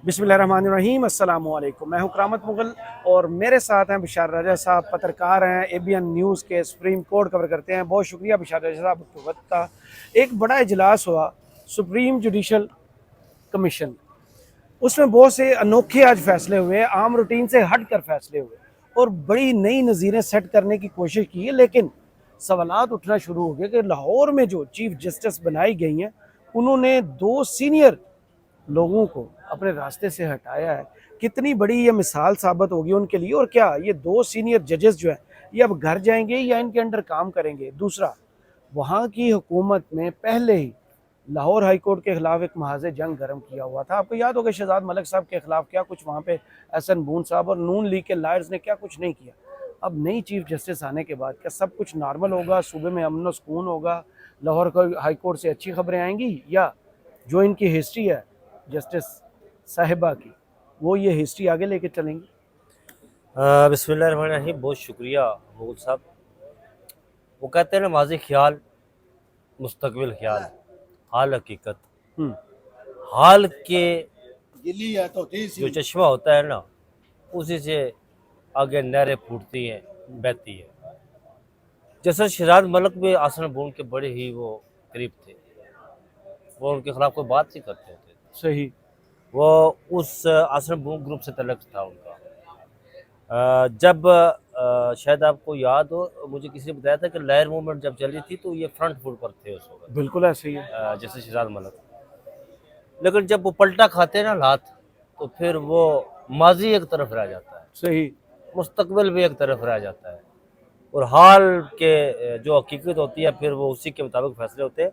बिस्मिल्लाहिर्रहमानिर्रहीम अस्सलाम वालेकुम। मैं हूं करामत मुगल और मेरे साथ हैं बिशार राजा साहब, पत्रकार हैं, एबीएन न्यूज़ के, सुप्रीम कोर्ट कवर करते हैं। बहुत शुक्रिया बिशार राजा साहब के वक्त का। एक बड़ा इजलास हुआ सुप्रीम जुडिशल कमीशन, उसमें बहुत से अनोखे आज फैसले हुए, आम रूटीन से हट कर फैसले हुए और बड़ी नई नज़ीरें सेट करने की कोशिश की है। लेकिन सवालात उठना शुरू हो गए कि लाहौर में जो चीफ जस्टिस बनाई गई हैं, उन्होंने दो सीनियर लोगों को अपने रास्ते से हटाया है। कितनी बड़ी ये मिसाल साबित होगी उनके लिए, और क्या ये दो सीनियर जजेस जो हैं ये अब घर जाएंगे या इनके अंडर काम करेंगे। दूसरा, वहाँ की हुकूमत ने पहले ही लाहौर हाई कोर्ट के खिलाफ एक महाज़ जंग गर्म किया हुआ था। आपको याद होगा शहजाद मलिक साहब के खिलाफ क्या कुछ वहाँ पे एहसन बून साहब और नून लीग के लायर्स ने क्या कुछ नहीं किया। अब नई चीफ जस्टिस आने के बाद क्या सब कुछ नॉर्मल होगा, सूबे में अमन और सुकून होगा, लाहौर हाई कोर्ट से अच्छी खबरें आएंगी, या जो इनकी हिस्ट्री है जस्टिस साहिबा की, वो ये हिस्ट्री आगे लेके चलेंगी? बिस्मिल्लाहिर्रहमानिर्रहीम। बहुत शुक्रिया मुगल साहब। वो कहते हैं ना, माजी ख्याल मुस्तकबिल ख्याल, हाल हकीकत। हाल के जो चश्मा होता है ना, उसी से आगे नहरें फूटती हैं, बहती है। जैसे शहजाद मलिक भी आसन बून के बड़े ही वो करीब थे, वो उनके खिलाफ कोई बात नहीं करते थे। सही। वो उस आसन बून ग्रुप से तलक था उनका। जब शायद आपको याद हो, मुझे किसी ने बताया था कि लहर मूवमेंट जब चली थी तो ये फ्रंट फुट पर थे उस वक्त। बिल्कुल ऐसे ही है। जैसे शहजाद मलिक। लेकिन जब वो पलटा खाते हैं ना हाथ, तो फिर वो माजी एक तरफ रह जाता है, सही। मुस्तकबिल भी एक तरफ रह जाता है, और हाल के जो हकीकत होती है फिर वो उसी के मुताबिक फैसले होते हैं।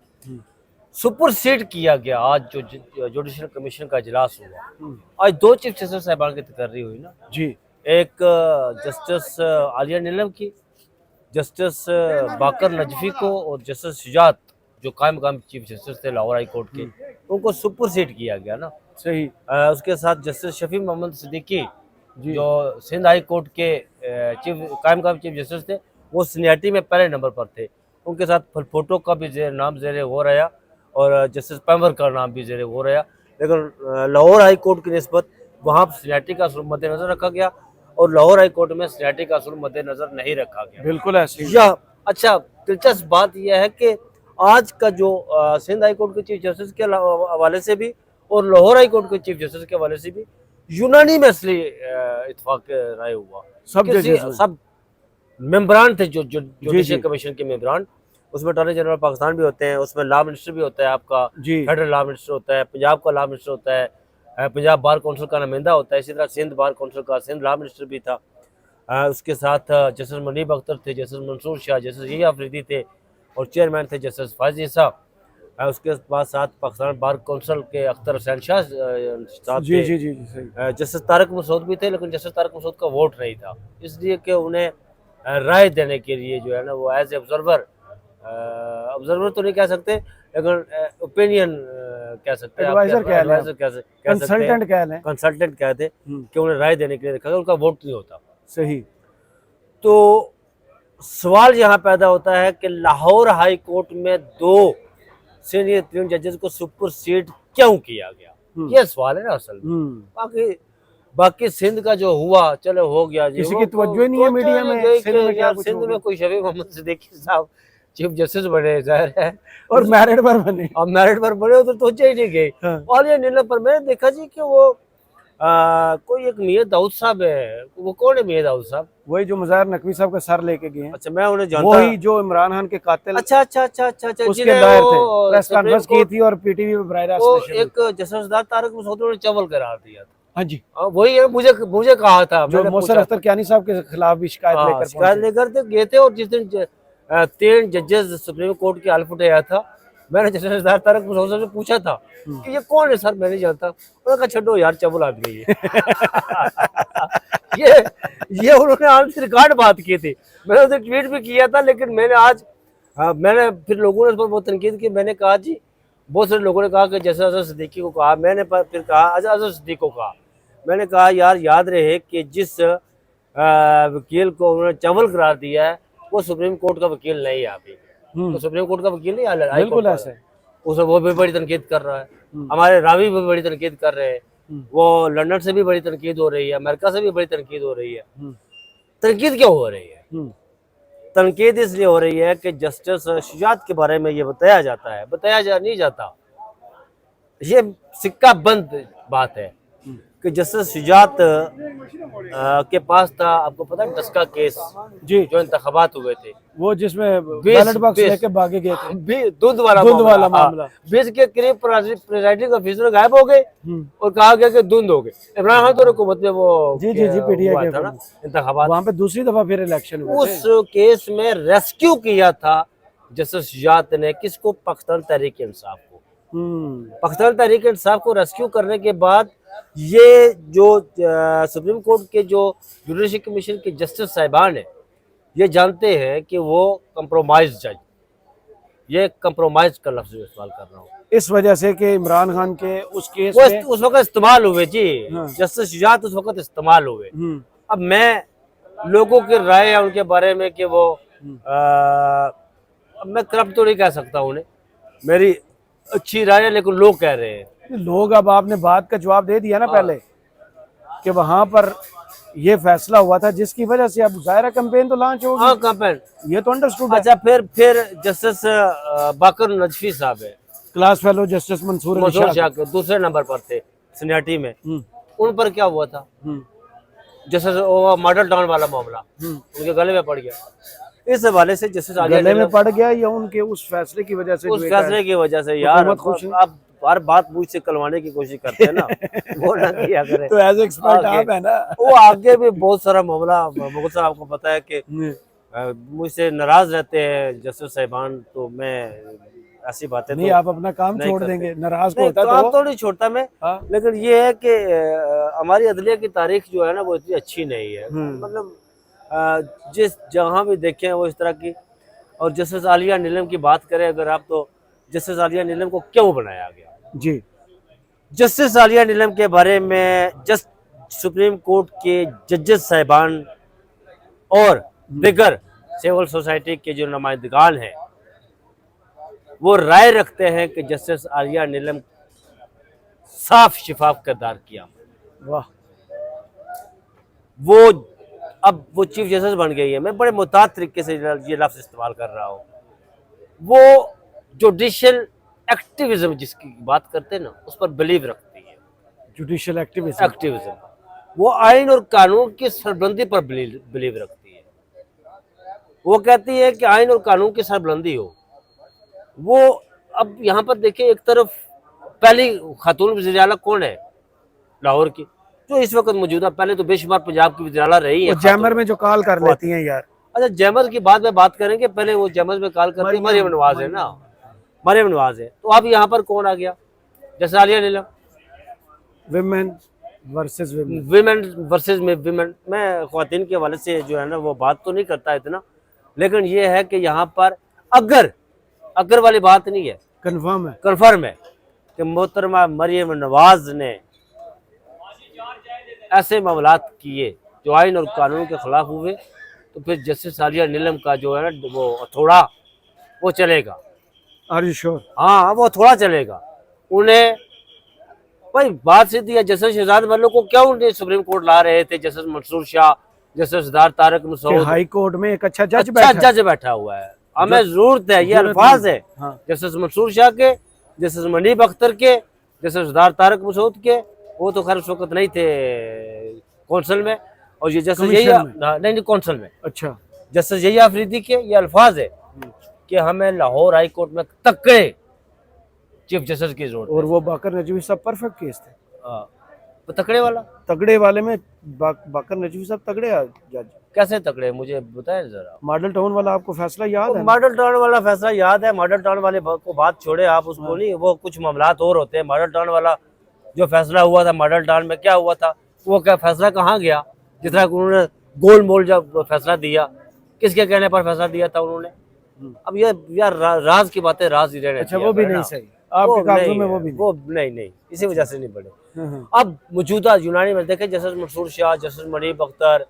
सुपरसीड किया गया आज जो जुडिशल कमीशन का इजलास हुआ। आज दो चीफ जस्टिस साहिबान की तकर्री हुई ना जी। एक जस्टिस आलिया नीलम की, जस्टिस बाकर नजफी को, और जस्टिस शुजात जो कायम मकाम चीफ जस्टिस थे लाहौर हाई कोर्ट के, उनको सुपरसीड किया गया ना। सही। उसके साथ जस्टिस शफी मोहम्मद सिद्दीकी जी। जो सिंध हाई कोर्ट के चीफ कायम मकाम चीफ जस्टिस थे, वो सीनियरिटी में पहले नंबर पर थे। उनके साथ फोटो का भी नाम जेर हो रहा, और जस्टिस पैमर का नाम भी जेर हो रहा। लेकिन लाहौर हाई कोर्ट की निस्बत वहाँ सीनियरिटी का असूल मद्देनजर रखा गया, और लाहौर हाई कोर्ट में सीनियरिटी का असूल मद्देनजर नहीं रखा गया। बिल्कुल ऐसे ही। अच्छा, दिलचस्प बात यह है कि आज का जो सिंध हाई कोर्ट के चीफ जस्टिस के हवाले से भी और लाहौर हाई कोर्ट के चीफ जस्टिस के हवाले से भी यूनानिमसली इत्तेफाक राय हुआ। सब मेंबरान थे जो जुडिशल कमीशन के मेंबरान। उसमें अटॉर्नी जनरल पाकिस्तान भी होते हैं, उसमें लॉ मिनिस्टर भी होता है, आपका फेडरल लॉ मिनिस्टर होता है, पंजाब का लॉ मिनिस्टर होता है, पंजाब बार काउंसिल का नुमाइंदा होता है, इसी तरह सिंध बार काउंसिल का सिंध लॉ मिनिस्टर भी था। उसके साथ जस्टिस मुनीब अख्तर थे, जस्टिस मंसूर शाह, जस्टिस ये अफरीदी थे, और चेयरमैन थे जस्टिस फायजी साहब। उसके बाद साथ पाकिस्तान बार काउंसिल के अख्तर हुसैन शाह साहब थे। जस्टिस तारक मसूद भी थे, लेकिन जस्टिस तारक मसूद का वोट नहीं था, इसलिए कि उन्हें राय देने के लिए जो है ना, वो एज ऑब्जर्वर तो नहीं कह सकते, लेकिन ओपिनियन कह सकते हैं, कंसल्टेंट कहते कि उन्हें राय देने के लिए रखा गया, उनका वोट नहीं होता। सही। तो सवाल यहाँ पैदा होता है कि लाहौर हाई कोर्ट में दो सीनियर 3 जजेस को सुपरसीड क्यों किया गया, ये सवाल है ना असल में। बाकी सिंध का जो हुआ, चलो हो गया जी, किसी की तवज्जो नहीं है मीडिया में। सिंध में कोई शफी मोहम्मद सिद्दीकी साहब चीफ जस्टिस बने, जाहिर है, और मेरिट पर बने, और मेरिट पर बने, तो सोचा ही नहीं गई। और ये नीलम पर मैंने देखा जी कि वो कोई एक मियां दाऊद साहब है। वो कौन है मियां दाऊद साहब? वही जो मुज़ाहिर नकवी साहब का सर लेके गए हैं। अच्छा, मैं उन्हें जानता, वही जो इमरान खान के कातिल। अच्छा, उसके लॉयर थे, प्रेस कॉन्फ्रेंस की थी और पीटीवी पे बराह रास्त एक जस्टिस तारक मसूद ने चवल करार दिया था। हाँ जी, वही है, मुझे कहा था, जो मोहसिन अख्तर कियानी साहब के खिलाफ भी शिकायत लेकर गए थे। और जिस दिन 3 जजेस सुप्रीम कोर्ट के हल्फ उठाया था, मैंने जस्टिस तारक मसूद से पूछा था कि ये कौन है सर, मैं नहीं जानता। उन्होंने कहा छोड़ो यार, चबल आदमी है। ये उन्होंने आज रिकॉर्ड बात की थी, मैंने उसे ट्वीट भी किया था। लेकिन मैंने आज मैंने फिर लोगों ने उस पर बहुत तनकीद की। मैंने कहा जी, बहुत सारे लोगों ने कहा कि जैसे अजहर सिद्दीकी को कहा, मैंने फिर कहा अजहर सिद्दीकी को कहा। मैंने कहा यार, याद रहे कि जिस वकील को उन्होंने चवल करार दिया है, वो सुप्रीम कोर्ट का वकील नहीं है अभी। तो सुप्रीम कोर्ट का वकील नहीं, बिल्कुल ऐसे उसे वो भी बड़ी तनकीद कर रहा है, हमारे रावी भी बड़ी तनकीद कर रहे हैं वो लंदन से भी बड़ी तनकीद हो रही है, अमेरिका से भी बड़ी तनकीद हो रही है। हम्म, तनकीद क्यों हो रही है? हम्म, तनकीद इसलिए हो रही है कि जस्टिस शुजात के बारे में ये बताया जाता है, नहीं जाता। ये सिक्का बंद बात है कि जस्टिस शुजात के पास था, आपको पता है, 10 का केस जी, जो इंतखाबात हुए थे, वो जिसमें 20 बैलेट बॉक्स लेके भागे गए थे, दूध वाला मामला। 20 के करीब प्रिजाइडिंग ऑफिसर गायब हो गए और कहा गया कि धुंध हो गए। इमरान खान तो हुकूमत में वो जी जी जी, पीटीआई हुआ के था ना इंतखाबात, वहाँ पे दूसरी दफा फिर इलेक्शन हुए थे। उस केस में रेस्क्यू किया था जस्टिस शुजात ने किसको? पाकिस्तान तहरीक इंसाफ को। पाकिस्तान तहरीक इंसाफ को रेस्क्यू करने के बाद ये जो सुप्रीम कोर्ट के जो जुडिशरी कमीशन के जस्टिस साहिबान है, ये जानते हैं कि वो कंप्रोमाइज जज, ये कंप्रोमाइज का लफ्ज इस्तेमाल कर रहा हूँ, इस वजह से कि इमरान खान के उस केस वो में उस वक्त इस्तेमाल हुए जी। हाँ। जस्टिस शुजात उस वक्त इस्तेमाल हुए। अब मैं लोगों की राय है उनके बारे में कि वो अब मैं करप्ट तो नहीं कह सकता उन्हें, मेरी अच्छी राय है, लेकिन लोग कह रहे हैं। लोग, अब आपने बात का जवाब दे दिया ना पहले कि वहां पर ये फैसला हुआ था जिसकी वजह से अब जाहिर कैंपेन तो लॉन्च होगी। हाँ, कैंपेन, ये तो अंडरस्टूड है। अच्छा, फिर जस्टिस बाकर नजफी साहब है, class fellow justice Mansoor Shah के दूसरे नंबर पर थे सीनियरिटी में, उन पर क्या हुआ था? जस्टिस मॉडल टाउन वाला मामला उनके गले में पड़ गया। इस हवाले से जस्टिस गले में पड़ गया या उनके उस फैसले की वजह से? उस फैसले की वजह से यार, आप हर बात मुझ से कलवाने की कोशिश करते हैं ना, वो ना किया करें। तो एज एक्सपर्ट आप है ना, वो आगे भी बहुत सारा मामला, बहुत सारा आपको पता है कि मुझसे नाराज रहते हैं जस्टिस साहिबान, तो मैं ऐसी बातें नहीं, तो आप अपना काम छोड़ देंगे, नाराज को होता काम तो नहीं छोड़ता मैं, लेकिन ये है कि हमारी अदलिया की तारीख जो है ना वो इतनी अच्छी नहीं है। मतलब जिस जहाँ भी देखें वो इस तरह की। और जस्टिस आलिया नीलम की बात करें अगर आप, तो जस्टिस आलिया नीलम को क्यों बनाया गया जी? जस्टिस आलिया नीलम के बारे में सुप्रीम कोर्ट के जजेस साहिबान और दिगर सिविल सोसाइटी के जो नुमाइंदगान हैं वो राय रखते हैं कि जस्टिस आलिया नीलम साफ शिफाफ किरदार किया। वाह, वो अब वो चीफ जस्टिस बन गई है। मैं बड़े मुताद तरीके से ये लफ्ज इस्तेमाल कर रहा हूँ। वो जुडिशियल एक्टिविज्म जिसकी बात करते हैं ना, उस पर बिलीव रखती है। जुडिशियल एक्टिविज्म, वो आइन और कानून की सरबलंदी पर बिलीव रखती है। वो कहती है कि आइन और कानून की सरबलंदी हो। वो अब यहाँ पर देखिए, एक तरफ पहली खातून वज़ीर आला कौन है लाहौर की, जो इस वक्त मौजूदा, पहले तो बेशुमार पंजाब की वज़ीर आला रही है, जैमर में जो कॉल कर लेती हैं यार। अच्छा, जैमर की बाद में बात करेंगे, पहले वो जैमर में कॉल करती है मरियम नवाज है ना, मरियम नवाज है। तो अब यहाँ पर कौन आ गया? जैसे Aliya Neelam, women versus women, women versus women. मैं ख्वातीन के हवाले से जो है ना वो बात तो नहीं करता इतना, लेकिन ये है कि यहाँ पर अगर वाली बात नहीं है, कंफर्म है कि मोहतरमा मरियम नवाज ने ऐसे मामलात किए जो आइन और कानून के खिलाफ हुए, तो फिर जस्टिस आलिया नीलम का जो है ना वो थोड़ा वो चलेगा। Are you sure? हाँ, वो थोड़ा चलेगा। उन्हें भाई बात सीधी है, जस्टिस शहजाद मल्लो को क्यों उन्हें सुप्रीम कोर्ट ला रहे थे? Justice Mansoor Shah, justice Siddharth Tariq Masood, high court में एक अच्छा जज बैठा हुआ है, हमें जरूरत है, ये अल्फाज है। जस्टिस मंसूर शाह के, जस्टिस मनीब अख्तर के, जस्टिस सिद्धार्थ तारक मसूद के, वो तो खैर उस वक्त नहीं थे कौंसिल में, और ये जस्टिस नहीं कौंसिल में, अच्छा, जस्टिस यही अफरीदी के, ये अल्फाज है कि हमें लाहौर हाई कोर्ट में तगड़े चीफ जस्टिस की जरूरत। और वो बाकर नजवी साहब परफेक्ट केस थे। तो तगड़े वाले में बाकर नजवी साहब तगड़े जज। कैसे तगड़े, मुझे बताएं जरा। मॉडल टाउन वाला आपको फैसला याद है? मॉडल टाउन वाला फैसला याद है। मॉडल टाउन वाले को बात छोड़े आप, उसको नहीं, वो कुछ मामलात और होते हैं। मॉडल टाउन वाला जो फैसला हुआ था, मॉडल टाउन में क्या हुआ था, वो क्या फैसला कहाँ गया? जिस तरह उन्होंने गोल मोल जब फैसला दिया, किसके कहने पर फैसला दिया था उन्होंने? अब ये यार राज की बातें राज ही रहने। अच्छा, वो भी नहीं सही आपके कागजों में? वो नहीं, इसी वजह से नहीं बढ़े। अब मौजूदा यूनानी में देखें, justice Mansoor Shah, justice Munib Akhtar,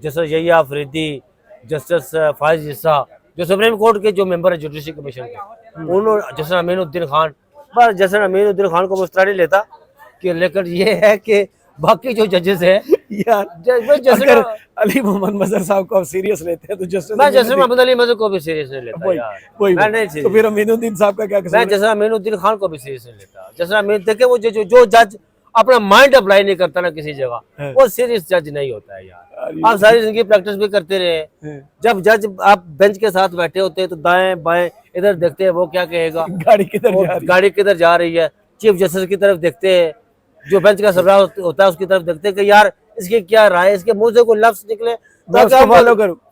justice Yahya Afridi, justice Faez Isa, जो सुप्रीम कोर्ट के जो मेंबर है जुडिशरी कमीशन के, उन्होंने जस्टिस अमीनुद्दीन खान, पर जस्टिस अमीनुद्दीन खान को मुस्तरद नहीं लेता, कि लेकिन ये है कि बाकी जो जजेस है यार जैसे अगर अली मोहम्मद मजहर साहब को आप सीरियस लेते हैं तो जस्टिस मैं जैसे मोहम्मद अली मजहर को भी सीरियस नहीं लेता वही यार, वही मैं नहीं तो serious। फिर अमीनुद्दीन साहब का क्या मैं कसूर है? जैसा अमीनुद्दीन खान को भी सीरियस नहीं लेता। जैसा अमीन देखे वो जो जज अपना माइंड अप्लाई नहीं करता ना किसी जगह, है। वो सीरियस जज नहीं होता है यार। अरे आप सारी जिंदगी प्रैक्टिस भी करते रहे, हैं। जब जज आप बेंच के साथ बैठे होते हैं तो दाएं बाएं इधर देखते हैं वो क्या कहेगा, गाड़ी किधर वो जा रही है? गाड़ी किधर जा रही है, चीफ जस्टिस की तरफ देखते हैं, जो बेंच का सरबराह होता है उसकी तरफ देखते हैं कि यार इसकी क्या राय है, इसके मुंह से कोई लफ्ज निकले मैं उसको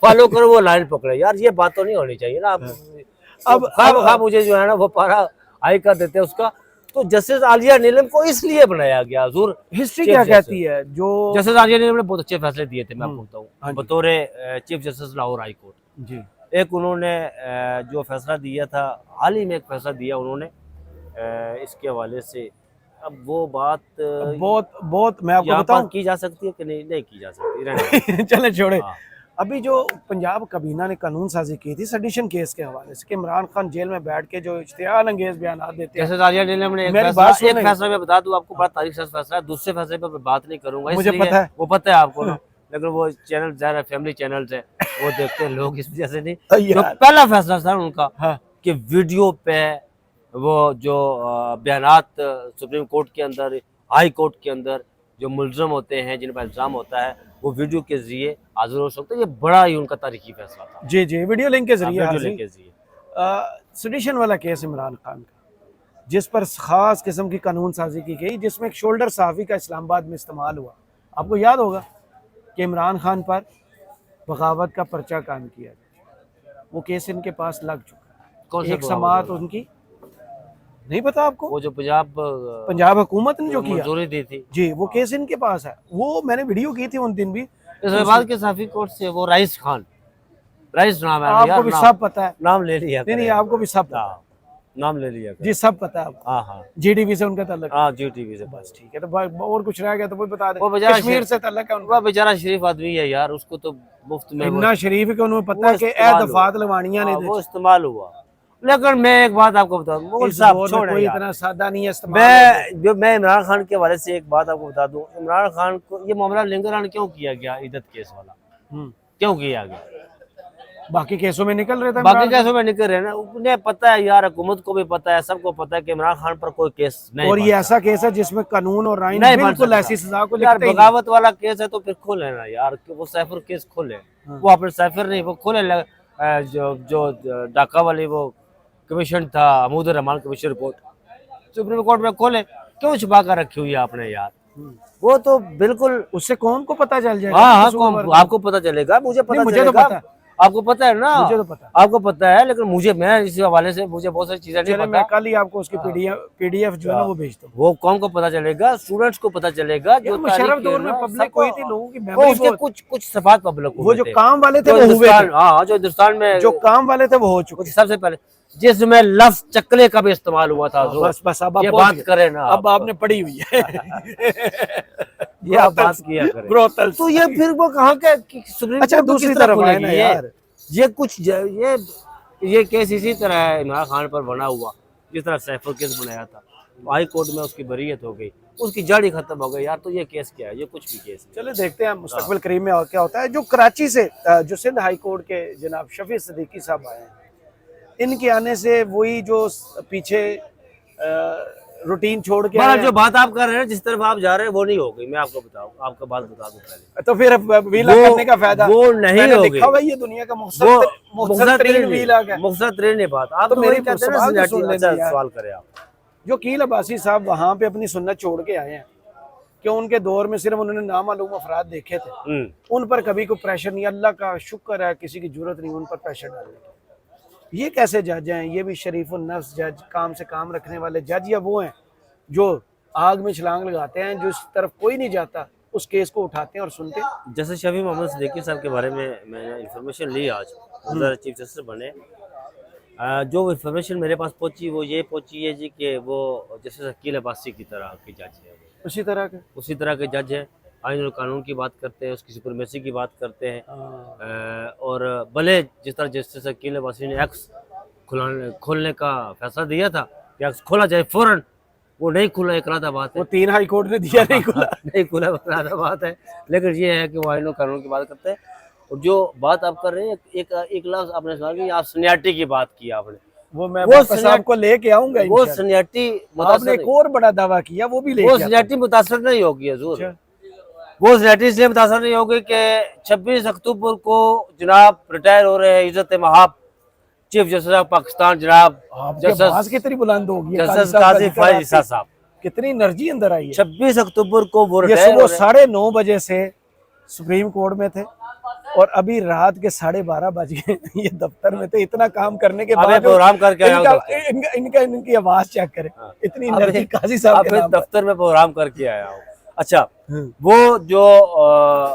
फॉलो करो, वो लाइन पकड़े। यार ये बात तो नहीं होनी चाहिए ना। अब खाब मुझे जो है ना वो पारा हाई कर देते हैं उसका। तो जस्टिस आलिया नीलम को इसलिए बनाया गया हुजूर। हिस्ट्री क्या कहती है? जो जस्टिस आलिया नीलम ने बहुत अच्छे फैसले दिए थे, मैं आपको हाँ बताऊं, जी। बतौर chief justice Lahore high court. जी एक उन्होंने जो फैसला दिया था, हाल ही में एक फैसला दिया उन्होंने इसके हवाले से। अब वो बात बहुत बहुत मैं आपको यहाँ बताऊं पर की जा सकती है कि नहीं की जा सकती, रहने दो। चले छोड़े। हाँ। अभी जो पंजाब कबीना ने कानून साजी की थी सेडिशन केस के हवाले से कि इमरान खान जेल में बैठ के जो इश्तियाल अंगेज बयान देते हैं, जैसे दालिया नीलम ने मेरी बात सुन एक नहीं। फैसला मैं बता दूं आपको, बड़ा तारीख से फैसला है, दूसरे फैसले पर मैं बात नहीं करूंगा, मुझे इसलिए पता है। वो पता है आपको ना, लेकिन वो चैनल ज़्यादा फैमिली चैनल्स है, वो देखते हैं लोग इस वजह से नहीं। जो यार पहला फैसला था उनका हाँ कि वीडियो पे वो जो बयानात सुप्रीम कोर्ट के अंदर, हाई कोर्ट के अंदर जो मुलजम होते हैं, जिन पर इल्ज़ाम होता है, वो वीडियो के जरिए हाजिर हो सकते हैं। ये बड़ा ही उनका तारीखी फैसला था, जी जी वीडियो लिंक के जरिए वीडियो हाजिर। लिंक के जरिए। सेडिशन वाला केस इमरान खान का, जिस पर खास किस्म की कानून साजी की गई, जिसमें एक शोल्डर सहाफ़ी का इस्लामाबाद में इस्तेमाल हुआ। आपको याद होगा कि इमरान खान पर बगावत का पर्चा कायम किया गया, वो केस इनके पास लग चुका कौन है। सा एक समाअत उनकी नहीं पता आपको? वो जो पंजाब पंजाब हुकूमत ने जो किया मंजूरी दी थी, जी, वो केस इनके पास है। वो मैंने वीडियो की थी उन दिन भी। इस्लामाबाद के साफी कोर्ट से वो राइस खान, राइस नाम है आपको यार, भी नाम सब पता है। नाम ले लिया नहीं नहीं करें। आपको भी सब पता है। हाँ, नाम ले लिया जी सब पता है आपको। हाँ हाँ जीडीपी से उनका ताल्लुक है। हाँ, जी टीवी से। बस ठीक है, तो और कुछ रह गया तो वो बता दें। वो बेचारा कश्मीर से ताल्लुक है उनका। वो बेचारा शरीफ आदमी है यार, उसको तो मुफ्त में इतना शरीफ है कि उन्हें पता वो है कि ए इस्तेमाल दफात लवानिया हाँ, ने वो इस्तेमाल हुआ। लेकिन मैं एक बात आपको बताऊं, मुगल इस साहब दौर में छोड़े कोई यार। इतना सादा नहीं है इस्तेमाल होता। मैं इमरान खान के हवाले से एक बात आपको बता दूं, इमरान खान को ये मामला लिंगरान क्यों किया गया, इद्दत केस वाला क्यों किया गया? बाकी केसों में निकल रहे थे बाकी इमरान केसों में निकल रहे हैं ना, उन्हें पता है यार, हुकूमत को भी पता है, सबको पता है कि इमरान खान पर कोई केस नहीं और ये बनता। ऐसा केस है जिसमें कानून और आईन नहीं बन बिल्कुल सकता। ऐसी सजा को यार लिखते ही नहीं। बगावत वाला केस है तो फिर खोले ना यार, कि वो साइफर केस खोले। वो अपने साइफर नहीं, वो खोले जो ढाका वाली वो कमीशन था, Hamood Rahman commission report supreme court में खोले, क्यों छुपा कर रखी हुई है आपने यार? वो तो बिल्कुल उससे कौन को पता चल जाएगा? हाँ हाँ, कसूरवार आपको पता चलेगा, मुझे पता मुझे तो चलेगा, पता है। आपको पता है ना, मुझे तो पता है। आपको पता है, लेकिन मैं इस हवाले से मुझे बहुत सारी चीजें नहीं चले पता। मैं कल ही आपको उसकी पीडीएफ जो है ना वो भेजता हूँ। वो कौन को पता चलेगा? स्टूडेंट्स को पता चलेगा। जो मुशर्रफ दौर में पब्लिक हुई थी, लोगों की मेमोरी उसके कुछ सफात पब्लिक वो जो काम वाले थे वो हुए थे। हाँ, जो हिंदुस्तान में जो काम वाले थे वो हो चुके। सबसे पहले जिसमें लफ्ज चकले का भी इस्तेमाल हुआ था, बस बस अब ये आप बात करें ना, अब आपने पढ़ी हुई है। ये आप बात किया करें। ब्रोतल तो ये फिर वो कहाँ के सुप्रीम अच्छा, कोर्ट दूसरी किस तरह तरफ आए खुलेगी ना ये? यार। ये कुछ ये केस इसी तरह है इमरान खान पर बना हुआ, जिस तरह सैफुल केस बनाया था, हाई कोर्ट में उसकी बरीयत हो गई, उसकी जड़ ही खत्म हो गई यार। तो ये केस क्या है? ये कुछ भी केस नहीं। चले देखते हैं मुस्तकबिल करीब में और क्या होता है। जो कराची से जो सिंध हाई कोर्ट के जनाब शफी सिद्दीकी साहब आए हैं, इनके आने से वही जो पीछे रूटीन छोड़ के आए जो बात आप कर रहे हैं, जिस तरफ आप जा रहे हैं वो नहीं हो गई। मैं आपको बताऊं, आपको बात बता दूं पहले, तो फिर वीला करने का फायदा वो नहीं मैंने होगी। देखा हुआ ये दुनिया का मुख्तसर वीला है। मुख्तसर नहीं बात आप तो तो मेरी मेरी कहते हैं ना, सवाल तो सिलेटी। सुन लेना अच्छा, यार। सवाल करें आप। जो कील अब्बासी साहब वहां पे अपनी सुन्नत छोड़ के आए हैं, कि उनके दौर में सिर्फ उन्होंने नामालूम अफराद देखे थे, उन पर कभी कोई प्रेशर नहीं। अल्लाह का शुक्र है, किसी की जरूरत नहीं उन पर प्रेशर डालने की। ये कैसे जज हैं? ये भी शरीफ नफ्स जज, काम से काम रखने वाले जज, या वो हैं जो आग में छलांग लगाते हैं, जो इस तरफ कोई नहीं जाता उस केस को उठाते हैं और सुनते हैं? जैसे शफी मोहम्मद सिद्दीकी साहब के बारे में मैंने इंफॉर्मेशन ली आज, उधर चीफ जस्टिस बने। जो इंफॉर्मेशन मेरे पास पहुंची वो ये पहुंची है जी कि वो जस्टिस अकील अब्बासी की तरह के जज है, उसी तरह के जज है। आइन और कानून की बात करते हैं, उसकी सुप्रीमेसी की बात करते हैं। और भले जिस तरह जस्टिस अकील अब्बासी ने एक्स खोलने का फैसला दिया था कि एक्स खोला जाए फौरन, वो नहीं खुला, एक अलग बात है। वो 3 हाई कोर्ट ने दिया नहीं खुला। नहीं खुला, अलग बात है। लेकिन ये है कि वो आईनों कानून की बात करते हैं। और जो बात आप कर रहे हैं, एक लफ्ज आपने सुना कि आप सीनियरिटी की बात की आपने, वो मैं वापस आपको लेके आऊंगा वो इंशाल्लाह। सीनियरिटी आपने मुतासर एक और बड़ा दावा किया, वो भी लेके वो आता हूं। सीनियरिटी मुतासर नहीं होगी हजूर। अच्छा। वो सीनियरिटी इसलिए मुतासर नहीं होगी कि 26 अक्टूबर को जनाब रिटायर हो रहे हैं इज्जत महाब चीफ जस्टिस ऑफ पाकिस्तान जनाब आपकी आवाज कितनी बुलंद होगी है, जस्टिस साहब का काजी जिक्र फाइज आपकी। ईसा साहब। कितनी एनर्जी अंदर आई है। 26 अक्टूबर को वो ये रिटायर हो सुबह रहे हैं। 9:30 बजे से सुप्रीम कोर्ट में थे और अभी रात के 12:30 बज गए ये दफ्तर में थे। इतना काम करने के अबे बाद प्रोग्राम करके आया हूं इनका इनकी आवाज चेक करें। इतनी अबे- एनर्जी काजी साहब के अबे नाम पर। दफ्तर में प्रोग्राम करके आया हूँ। अच्छा, हम्म। वो जो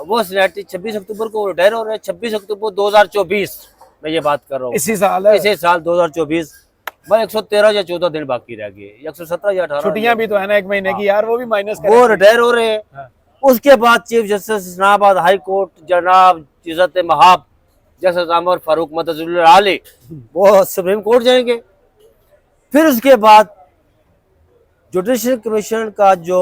वो सीनियरिटी 26 अक्टूबर को रिटायर हो रहे हैं। 26 अक्टूबर 2024 में ये बात कर रहा हूँ। इसी साल है। इसी साल 2024 में 113 या 14 दिन बाकी रह गए, 117 या 18 छुट्टियां भी तो है ना 1 महीने की यार, वो भी माइनस वो रिटायर हो रहे हैं। हाँ। उसके बाद chief justice Islamabad high court जनाब इज्जत महाब जस्टिस अमर फारूक मदजुल आली वो सुप्रीम कोर्ट जाएंगे। फिर उसके बाद जुडिशल कमीशन का जो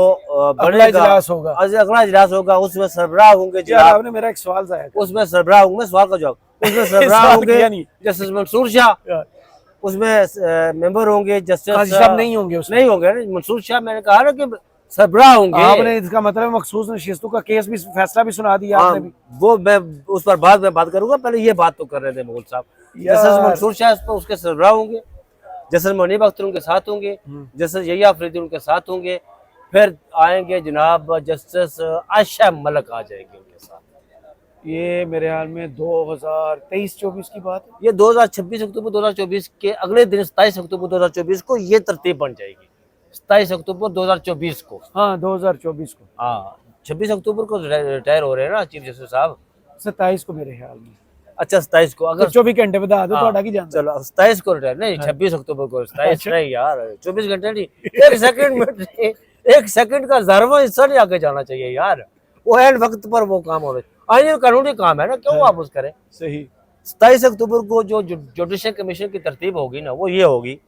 अगला इजलास होगा। अगला इजलास होगा, उसमें सरबराह होंगे यार जनाब। आपने मेरा एक सवाल जाया कर। उसमें सरबराह होंगे, सवाल का जवाब उसमें सरबराह सवाल होंगे किया नहीं। जस्टिस मंसूर शाह, यार, उसमें मेंबर होंगे जस्टिस काजी साहब नहीं होंगे उसमें। नहीं होंगे ना, मंसूर शाह मैंने कहा ना कि सरबराह होंगे। आपने इसका मतलब मखसूस नशिस्तों का केस भी, फैसला भी सुना दिया आपने भी। वो मैं उस पर बाद में बात करूंगा, पहले ये बात तो कर रहे थे मुगल साहब। यार। जस्टिस मंसूर शाह उस पर उसके सरबराह होंगे, जस्टिस मुनीब अख्तर उनके साथ होंगे, जस्टिस यहिया अफरीदी उनके साथ होंगे। फिर आएंगे जनाब जस्टिस आयशा मलिक आ जाएंगे उनके साथ। ये मेरे ख्याल में 2023-24 की बात है। ये 2026 अक्टूबर 2024 के अगले दिन 27 अक्टूबर 2024 को ये तरतीब बन जाएगी। 27 अक्टूबर 2024 को, हाँ 2024 को। हाँ 26 अक्टूबर को रिटायर हो रहे हैं ना चीफ जस्टिस साहब। 27 को मेरे ख्याल में। अच्छा 27 को, तो अगर 24 घंटे बता दो थोड़ा की जानता। चलो 27 को रिटायर नहीं, 26 अक्टूबर को 27 अच्छा। नहीं यार, 24 घंटे नहीं, एक सेकंड में नहीं, एक सेकंड का ज़रवा हिस्सा नहीं आगे जाना चाहिए यार। वो एंड वक्त पर वो काम हो रहे, आईनी कानूनी काम है ना, क्यों वापस करें। सही। 27 अक्टूबर को जो जुडिशल कमीशन की तरतीब होगी ना, वो ये होगी,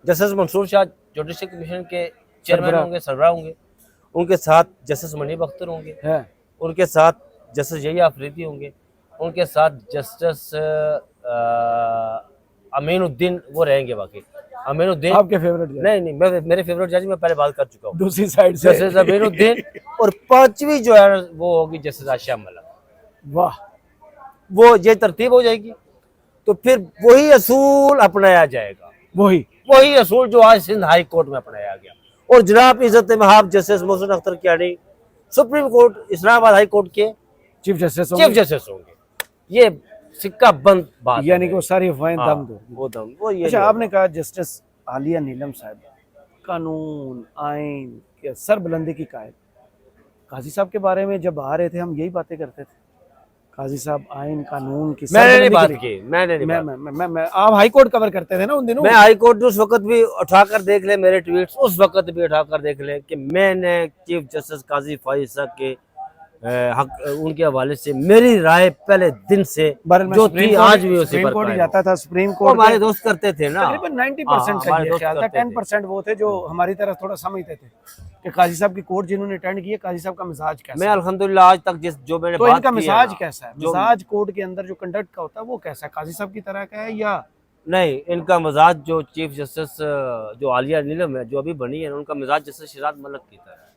justice Mansoor Shah judicial commission के चेयरमैन सरबराह। होंगे, सरबराह होंगे। उनके साथ जस्टिस मुनीब अख्तर होंगे, है। उनके साथ जस्टिस यहिया अफरीदी होंगे, उनके साथ जस्टिस अमीनुद्दीन वो रहेंगे। बाकी अमीनुद्दीन आपके फेवरेट जज। नहीं नहीं, मैं मेरे फेवरेट जज में पहले बात कर चुका हूँ, दूसरी साइड से जस्टिस अमीनुद्दीन। और पांचवी जो है वो होगी जस्टिस आयशा मलिक। वाह। वो ये तरतीब हो जाएगी, तो फिर वही असूल अपनाया जाएगा, वही असूल जो आज सिंध हाई कोर्ट में अपनाया गया। और जनाब इज्जत महाब justice Mohsin Akhtar Kayani supreme court Islamabad high court के चीफ जस्टिस चीफ जस्टिस होंगे। ये सिक्का बंद बात यानी है। कि वो सारी अफवाहें हाँ, दम दो। वो दम वो ये अच्छा, जो- आपने कहा जस्टिस आलिया नीलम साहब कानून आइन के सरबुलंदी की कायल। काजी साहब के बारे में जब आ रहे थे हम यही बातें करते थे, काजी साहब आइन कानून की मैंने नहीं सरबुलंदी बात के लिए- की, मैंने नहीं बात मैं आप हाई कोर्ट कवर करते थे ना उन दिनों। मैं हाई कोर्ट उस वक्त भी उठाकर देख ले, मेरे ट्वीट्स उस वक्त भी उठाकर देख ले कि मैंने चीफ जस्टिस काजी फाइज साहब के हक उनके हवाले से मेरी राय पहले दिन से जो थी आज भी उसी सुप्रीम पर कोर्ट ही कायम जाता था। सुप्रीम वो कोर्ट हमारे दोस्त करते थे ना, तकरीबन 90% हाँ, का हमारे ये दोस्त ख्याल था। करते थे। 10% वो थे जो हमारी तरह थोड़ा समझते थे कि काजी साहब की कोर्ट जिन्होंने अटेंड की है, काजी साहब का मिजाज कैसा मैं है। अल्हम्दुलिल्लाह आज तक जो मैंने तो बात इनका की है मिजाज ना, कैसा है? जो- मिजाज कोर्ट के अंदर जो कंडक्ट का होता है वो कैसा है? काजी साहब की तरह का है या नहीं, इनका मिजाज जो चीफ जस्टिस जो आलिया नीलम है जो अभी बनी है, उनका मिजाज जस्टिस शिराज मलिक की तरह है।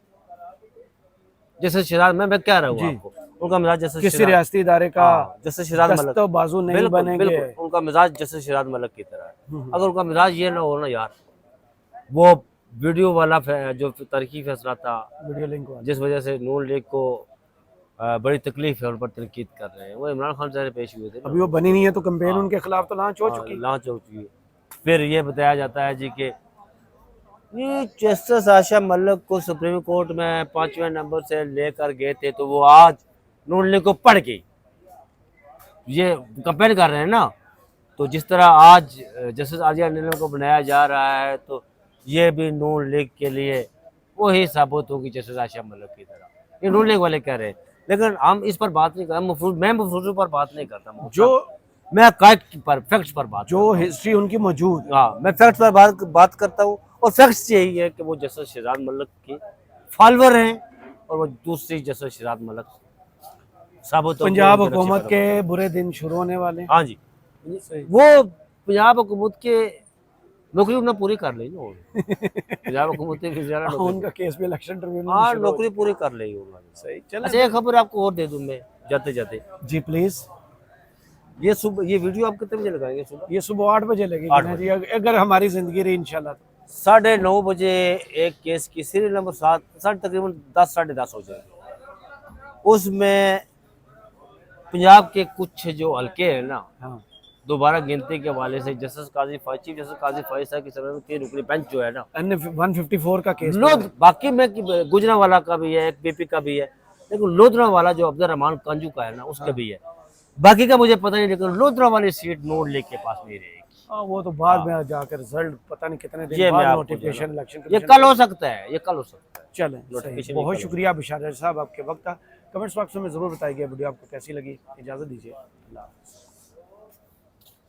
जैसे शिराज मैं कह रहा हूँ जी। आपको, उनका मिजाज जैसे किसी रियासती इदारे का जैसे शिराज मलिक दस्तो बाजू नहीं बिल्कुल बनेंगे। बिल्कुल उनका मिजाज जैसे शिराज मलिक की तरह है। अगर उनका मिजाज ये ना हो ना यार, वो वीडियो वाला जो तरक्की फैसला था वीडियो लिंक वाला। जिस वजह से नून लीग को बड़ी तकलीफ है, उन पर तनकीद कर रहे हैं, वो इमरान खान साहब पेश हुए थे ना, अभी वो बनी नहीं है तो कंपेन हाँ। उनके खिलाफ तो लॉन्च हो चुकी। लॉन्च हो चुकी है। फिर ये बताया जाता है जी कि ये जस्टिस आयशा मलिक को सुप्रीम कोर्ट में 5वें नंबर से लेकर गए थे, तो वो आज नून लीग को पढ़ गई, ये कंपेयर कर रहे हैं ना। तो जिस तरह आज जस्टिस आलिया नीलम को बनाया जा रहा है, तो ये भी नून लीग के लिए वही साबित होगी जस्टिस आयशा मलिक की तरह, ये नून लीग वाले कह रहे हैं। लेकिन हम इस पर बात नहीं कर, मैं मफरूजों पर बात नहीं करता, जो मैं फैक्ट्स पर बात जो हिस्ट्री उनकी मौजूद, हाँ, मैं फैक्ट्स पर बात करता हूँ। और फैक्ट्स यही है कि वो जस्टिस शहजाद मलिक की फॉलोअर हैं और वो दूसरी जस्टिस शहजाद मलिक साबित हो गए, पंजाब उनके हुकूमत नक्शे के बुरे दिन शुरू होने वाले हैं। कदम। हाँ जी, सही। वो पंजाब हुकूमत के नौकरी उन्होंने पूरी कर ली ना पंजाब हुकूमत की ज़्यादा हाँ, नौकरी, उनका केस भी इलेक्शन ट्रिब्यूनल हाँ में शुरू हो नौकरी पूरी कर ली उन्होंने। सही चले। अच्छा, एक खबर आपको और दे दूं मैं जाते जाते, जी प्लीज। ये सुबह ये वीडियो आप कितने बजे लगाएंगे? सुबह ये सुबह 8 बजे लगेगी 8 ना बजे। जी, अगर हमारी जिंदगी रही इंशाल्लाह तो। 9:30 बजे एक केस की सीरियल नंबर 7 साढ़े तकरीबन 10 साढ़े 10 हो जाएगी। उसमें पंजाब के कुछ जो हल्के हैं ना, हाँ दोबारा गिनती के हवाले से जस्टिस काजी फैज, चीफ जस्टिस काजी फैज साहब की सरकार में 3 रुकनी बेंच जो है ना, 154 का केस लोध बाकी में गुजरांवाला का भी है, एक बीपी का भी है, लेकिन लोधरावाला जो अब्दुल रहमान कांजू का है ना, उसका भी है। बाकी का मुझे पता नहीं, लेकिन लोधरा वाली सीट नोट लेके पास नहीं रहेगी। हाँ, वो तो बाद में जाकर रिजल्ट पता नहीं कितने ये दिन मैं बाद आपको नोटिफिकेशन ये इलेक्शन कल हो सकता है, ये कल हो सकता है। चलें। Notification सही, ये बहुत कल शुक्रिया बिशारत साहब आपके वक्त का। कमेंट्स बॉक्स में ज़रूर बताइए वीडियो आपको कैसी लगी। इजाज़त दीजिए। अल्लाह हाफ़िज़।